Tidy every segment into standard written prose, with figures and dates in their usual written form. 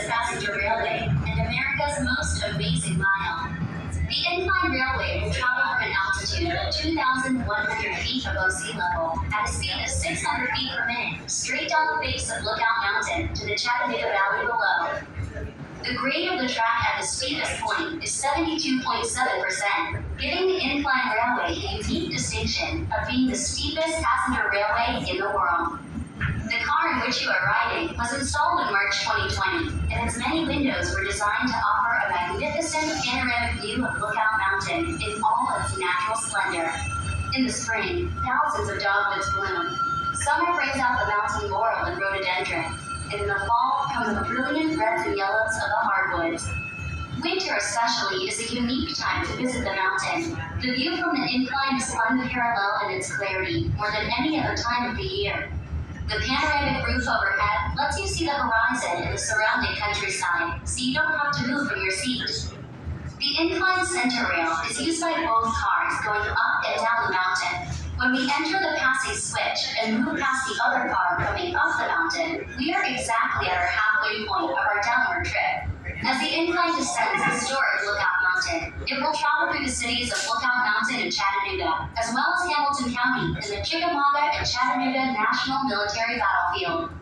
steepest passenger railway and America's most amazing mile. The incline railway will travel from an altitude of 2,100 feet above sea level at a speed of 600 feet per minute, straight down the face of Lookout Mountain to the Chattanooga Valley below. The grade of the track at the steepest point is 72.7%, giving the incline railway the unique distinction of being the steepest passenger railway in the world. The car in which you are riding was installed in March 2020, and its many windows were designed to offer a magnificent panoramic view of Lookout Mountain in all its natural splendor. In the spring, thousands of dogwoods bloom. Summer brings out the mountain laurel and rhododendron, and in the fall come the brilliant reds and yellows of the hardwoods. Winter especially is a unique time to visit the mountain. The view from the incline is unparalleled in its clarity, more than any other time of the year. The panoramic roof overhead lets you see the horizon and the surrounding countryside, so you don't have to move from your seat. The incline center rail is used by both cars going up and down the mountain. When we enter the passing switch and move past the other car coming up the mountain, we are exactly at our halfway point of our downward trip. As the incline descends historic Lookout Mountain, it will travel through the cities of Lookout Mountain and Chattanooga, as well as Hamilton County and the Chickamauga and Chattanooga National Military Battlefield.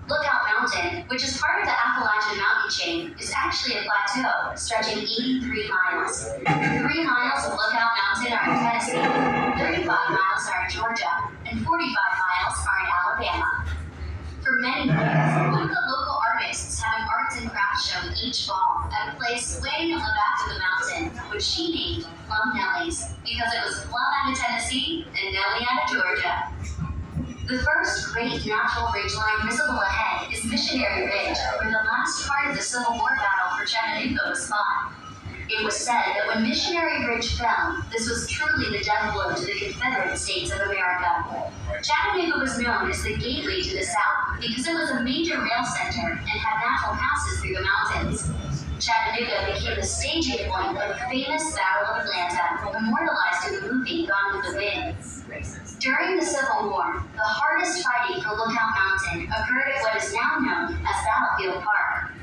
Lookout Mountain, which is part of the Appalachian mountain chain, is actually a plateau stretching 83 miles. 3 miles of Lookout Mountain are in Tennessee, 35 miles are in Georgia, and 45 miles are in Alabama. For many years, one of the local artists had an arts and crafts show each fall at a place way on the back of the mountain, which she named Plum Nelly's, because it was plum out of Tennessee and Nelly out of Georgia. The first great natural ridgeline visible ahead is Missionary Ridge, where the last part of the Civil War battle for Chattanooga was fought. It was said that when Missionary Ridge fell, this was truly the death blow to the Confederate States of America. Chattanooga was known as the gateway to the South because it was a major rail center and had natural passes through the mountains. Chattanooga became the staging point of the famous Battle of Atlanta, immortalized in the movie Gone with the Wind. During the Civil War, the hardest fighting for Lookout Mountain occurred at what is now known as Battlefield Park.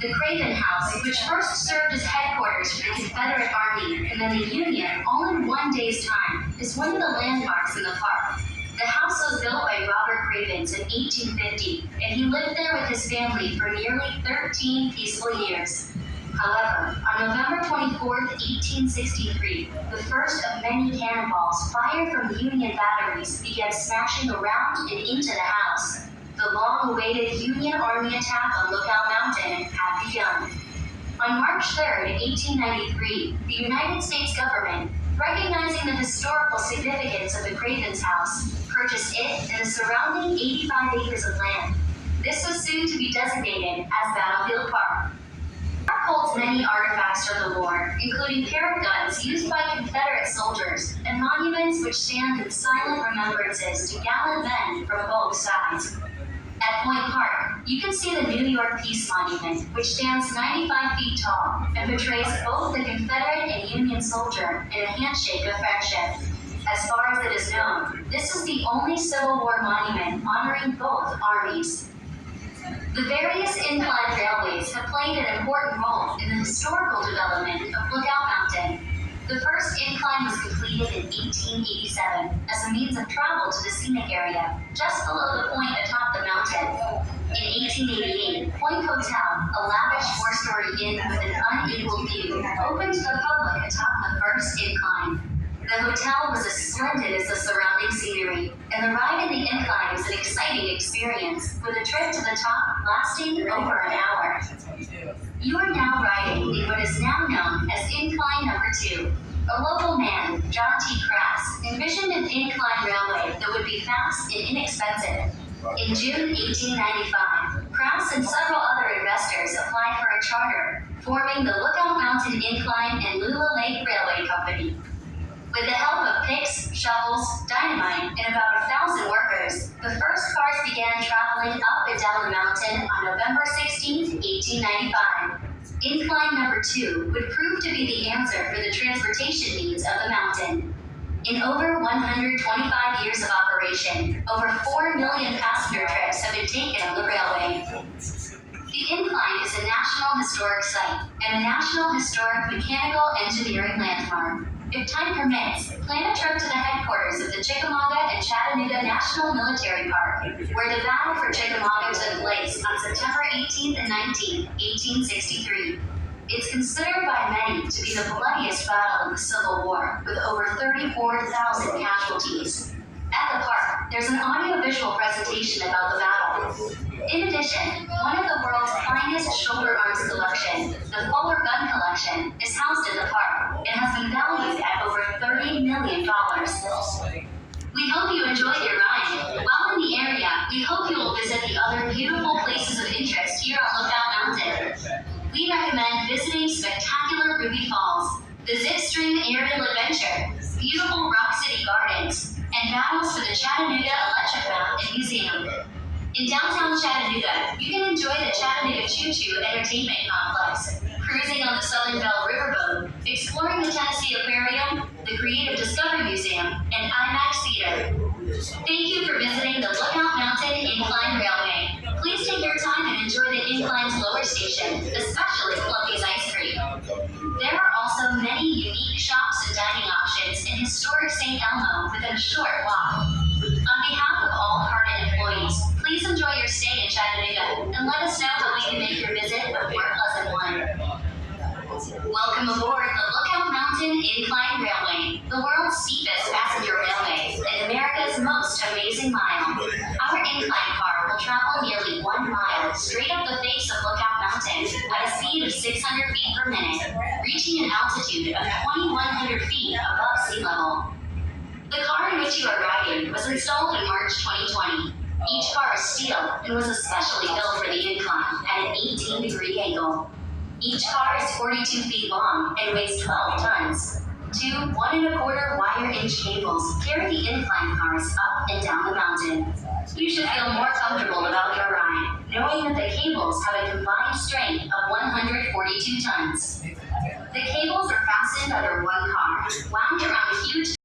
The Craven House, which first served as headquarters for the Confederate Army and then the Union all in one day's time, is one of the landmarks in the park. The house was built by Robert Cravens in 1850, and he lived there with his family for nearly 13 peaceful years. However, on November 24, 1863, the first of many cannonballs fired from Union batteries began smashing around and into the house. The long-awaited Union Army attack on Lookout Mountain had begun. On March 3, 1893, the United States government, recognizing the historical significance of the Cravens House, purchased it and the surrounding 85 acres of land. This was soon to be designated as Battlefield Park. The park holds many artifacts from the war, including parrot guns used by Confederate soldiers and monuments which stand in silent remembrances to gallant men from both sides. At Point Park, you can see the New York Peace Monument, which stands 95 feet tall and portrays both the Confederate and Union soldier in a handshake of friendship. As far as it is known, this is the only Civil War monument honoring both armies. The various incline railways have played an important role in the historical development of Lookout Mountain. The first incline was completed in 1887 as a means of travel to the scenic area, just below the point atop the mountain. In 1888, Point Hotel, a lavish 4-story inn with an unequal view, opened to the public atop the first incline. The hotel was as splendid as the surrounding scenery, and the ride in the incline was an exciting experience, with a trip to the top lasting over an hour. You are now riding in what is now known as Incline Number 2. A local man, John T. Crass, envisioned an incline railway that would be fast and inexpensive. In June 1895, Crass and several other investors applied for a charter, forming the Lookout Mountain Incline and Lula Lake Railway Company. With the help of picks, shovels, dynamite, and about 1,000 workers, the first cars began traveling up and down the mountain on November 16, 1895. Incline Number 2 would prove to be the answer for the transportation needs of the mountain. In over 125 years of operation, over 4 million passenger trips have been taken on the railway. The incline is a historic site and a National Historic Mechanical Engineering Landmark. If time permits, plan a trip to the headquarters of the Chickamauga and Chattanooga National Military Park, where the Battle for Chickamauga took place on September 18th and 19th, 1863. It's considered by many to be the bloodiest battle of the Civil War, with over 34,000 casualties. At the park, there's an audio-visual presentation about the battle. In addition, one of the world's finest shoulder arms collection, the Fuller Gun Collection, is housed in the park and has been valued at over $30 million. We hope you enjoyed your ride. While in the area, we hope you will visit the other beautiful places of interest here on Lookout Mountain. We recommend visiting spectacular Ruby Falls, the Zipstream Aerial Adventure, beautiful Rock City Gardens, and battles for the Chattanooga Electric Mountain Museum. In downtown Chattanooga, you can enjoy the Chattanooga Choo Choo Entertainment Complex, cruising on the Southern Belle Riverboat, exploring the Tennessee Aquarium, the Creative Discovery Museum, and IMAX Theater. Thank you for visiting the Lookout Mountain Incline Railway. Please take your time and enjoy the incline's lower station, especially Fluffy's Ice Cream. There are also many unique shops and dining options in historic St. Elmo within a short walk. On behalf of all Hardin employees, please enjoy your stay in Chattanooga and let us know how we can make your visit a more pleasant one. Welcome aboard the Lookout Mountain Incline Railway, the world's steepest passenger railway and America's most amazing mile. Our incline car will travel nearly 1 mile straight up the face of Lookout Mountain at a speed of 600 feet per minute, reaching an altitude of 2,100 feet above sea level. The car in which you are riding was installed in March 2020. Each car is steel and was especially built for the incline at an 18-degree angle. Each car is 42 feet long and weighs 12 tons. Two 1¼ wire-inch cables carry the incline cars up and down the mountain. You should feel more comfortable about your ride, knowing that the cables have a combined strength of 142 tons. The cables are fastened under one car, wound around huge